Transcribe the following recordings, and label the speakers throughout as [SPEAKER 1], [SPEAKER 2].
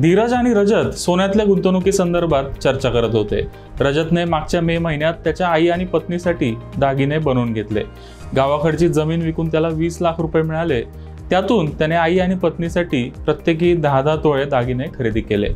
[SPEAKER 1] धीरज आणि रजत सोन्यातल्या गुंतवणुकीसंदर्भात चर्चा करत होते। रजतने मागच्या मे महिन्यात त्याच्या आई आणि पत्नीसाठी दागिने बनवून घेतले। गावाकडची जमीन विकून त्याला 20 लाख रुपये मिळाले। त्यातून त्याने आई आणि पत्नीसाठी प्रत्येकी 10-10 तोळे दागिने खरेदी केले।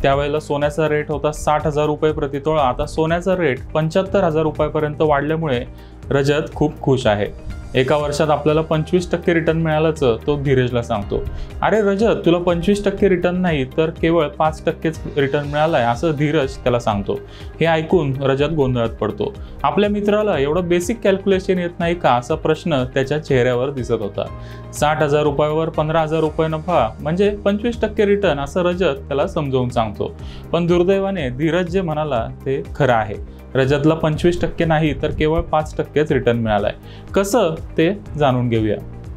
[SPEAKER 1] त्यावेळेला सोन्याचा रेट होता 60,000 रुपये प्रति तोळा। आता सोन्याचा रेट 75,000 रुपयापर्यंत वाढल्यामुळे रजत खूप खुश आहे। एका वर्षात आपल्याला 25% रिटर्न मिळाल्याचं तो धीरजला सांगतो। अरे रजत, तुला 25% रिटर्न नाही तर केवळ 5%च रिटर्न मिळालाय असं धीरज त्याला सांगतो। हे ऐकून रजत गोंधळात पडतो। आपल्या मित्राला एवढं बेसिक कॅल्क्युलेशन येत नाही का असा प्रश्न त्याच्या चेहऱ्यावर दिसत होता। 60,000 रुपयावर 15,000 रुपये नफा म्हणजे 25% रिटर्न असं रजत त्याला समजावून सांगतो। पण दुर्दैवाने धीरज जे म्हणाला ते खरं आहे। रजतला 25% नाही तर केवळ 5%च रिटर्न मिळालाय। कसं ते जाणून घेऊया।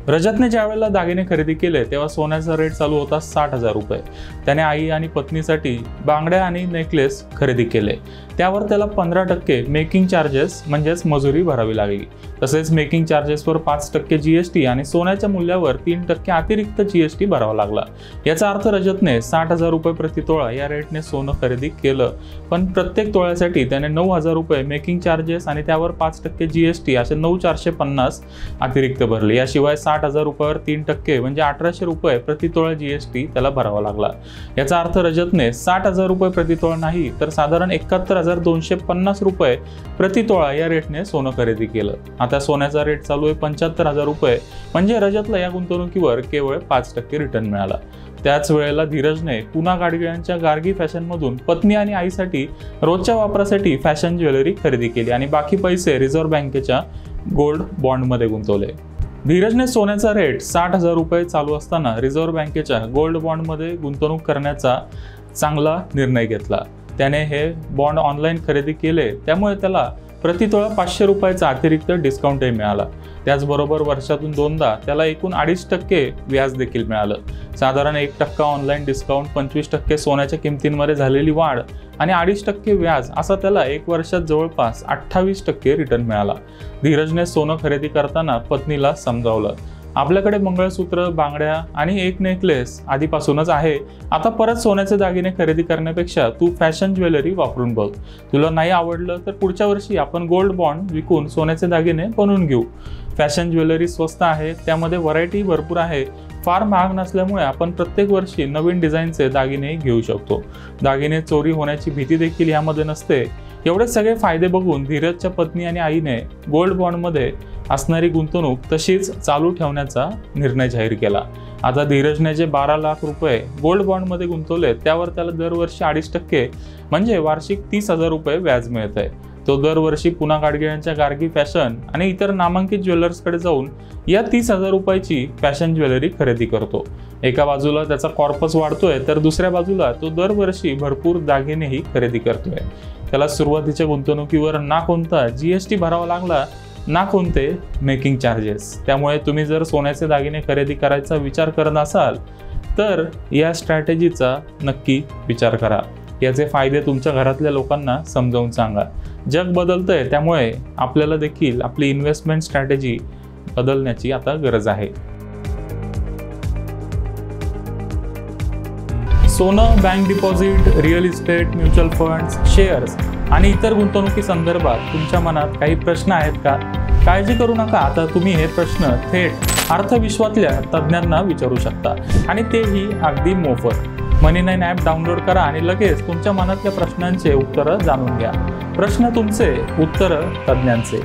[SPEAKER 1] रजतने ज्या वेळेला दागिने खरेदी केले तेव्हा सोन्याचा रेट चालू होता 60,000 रुपये। त्याने आई आणि पत्नीसाठी बांगड्या आणि नेकलेस खरेदी केले। त्यावर त्याला 15% मेकिंग चार्जेस म्हणजेच मजुरी भरावी लागली। तसेच मेकिंग चार्जेसवर 5% जीएसटी आणि सोन्याच्या मूल्यावर 3% अतिरिक्त जीएसटी भरावा लागला। याचा अर्थ रजतने 60,000 रुपये प्रति तोळा या रेटने सोनं खरेदी केलं, पण प्रत्येक तोळ्यासाठी त्याने 9,000 रुपये मेकिंग चार्जेस आणि त्यावर 5% जीएसटी असे 9,450 अतिरिक्त भरले। याशिवाय 60,000 रुपयावर 3% म्हणजे 1,800 रुपये प्रति तोळा जीएसटी त्याला भरावा लागला। याचा अर्थ रजतने 60,000 रुपये प्रति तोळा नाही तर साधारण 71,250 रुपये प्रति तोळा या रेटने सोनं खरेदी केलं। आता सोन्याचा रेट चालू आहे 75,000 रुपये म्हणजे रजतला या गुंतवणुकीवर केवळ 5% रिटर्न मिळाला। त्याच वेळेला धीरजने पुन्हा गाडगिळांच्या गार्गी फॅशनमधून पत्नी आणि आईसाठी रोजच्या वापरासाठी फॅशन ज्वेलरी खरेदी केली आणि बाकी पैसे रिझर्व्ह बँकेच्या गोल्ड बॉन्डमध्ये गुंतवले। धीरजने सोन्याचा रेट 60,000 रुपये चालू असताना रिझर्व्ह बँकेच्या गोल्ड बॉन्डमध्ये गुंतवणूक करण्याचा चांगला निर्णय घेतला। त्याने हे बॉन्ड ऑनलाईन खरेदी केले, त्यामुळे त्याला प्रति तोळा 500 रुपयाचा अतिरिक्त डिस्काउंटही मिळाला। त्याचबरोबर वर्षातून 2दा त्याला एकूण 2.5% व्याज देखील मिळालं। साधारण 1% ऑनलाईन डिस्काउंट, 25% सोन्याच्या किमतींमध्ये झालेली वाढ आणि 2.5% व्याज असा त्याला 1 वर्षात जवळपास 28% रिटर्न मिळाला। धीरजने सोनं खरेदी करताना पत्नीला समजावलं, आपल्याकडे मंगळसूत्र, बांगड्या आणि एक नेकलेस आधीपासूनच आहे। आता परत सोन्याचे दागिने खरेदी करण्यापेक्षा तू फॅशन ज्वेलरी वापरून बघ। तुला नाही आवडलं तर पुढच्या वर्षी आपण गोल्ड बॉन्ड विकून सोन्याचे दागिने बनवून घेऊ। फॅशन ज्वेलरी स्वस्त आहे, त्यामध्ये व्हरायटी भरपूर आहे। फार महाग नसल्यामुळे आपण प्रत्येक वर्षी नवीन डिझाईनचे दागिने घेऊ शकतो। दागिने चोरी होण्याची भीती देखील यामध्ये नसते। एवढे सगळे फायदे बघून धीरजच्या पत्नी आणि आईने गोल्ड बॉन्डमध्ये असणारी गुंतवणूक तशीच चालू ठेवण्याचा निर्णय जाहीर केला। आता धीरजने जे 12 लाख रुपये गोल्ड बॉन्डमध्ये गुंतवले त्यावर त्याला दरवर्षी 2.5% म्हणजे वार्षिक 30,000 रुपये व्याज मिळत आहे। तो दरवर्षी पुन्हा गाडगिळांच्या गार्गी फॅशन आणि इतर नामांकित ज्वेलर्सकडे जाऊन या 30,000 रुपयाची फॅशन ज्वेलरी खरेदी करतो। एका बाजूला त्याचा कॉर्पस वाढतोय तर दुसऱ्या बाजूला तो दरवर्षी भरपूर दागिनेही खरेदी करतोय। त्याला सुरुवातीच्या गुंतवणुकीवर ना कोणता जीएसटी भरावा लागला ना कोणते मेकिंग चार्जेस। त्यामुळे तुम्ही जर सोन्याचे दागिने खरेदी करायचा विचार करत असाल तर या स्ट्रॅटेजीचा नक्की विचार करा। याचे फायदे तुमच्या घरातल्या लोकांना समजावून सांगा। जग बदलतंय, त्यामुळे आपल्याला देखील आपली इन्व्हेस्टमेंट स्ट्रॅटेजी बदलण्याची आता गरज आहे। सोनं, bank deposit, real estate, mutual funds, shares आणि इतर गुंतवणुकी संदर्भात तुमच्या मनात काही प्रश्न आहेत का? काळजी करू नका, आता तुम्ही हे प्रश्न थेट अर्थविश्वातल्या तज्ज्ञांना विचारू शकता आणि तेही अगदी मोफत। मनी9 ॲप डाउनलोड करा आणि लगेच तुमच्या मनातल्या प्रश्नांचे उत्तरं जाणून घ्या। प्रश्न तुमचे, उत्तरं तज्ज्ञांचे।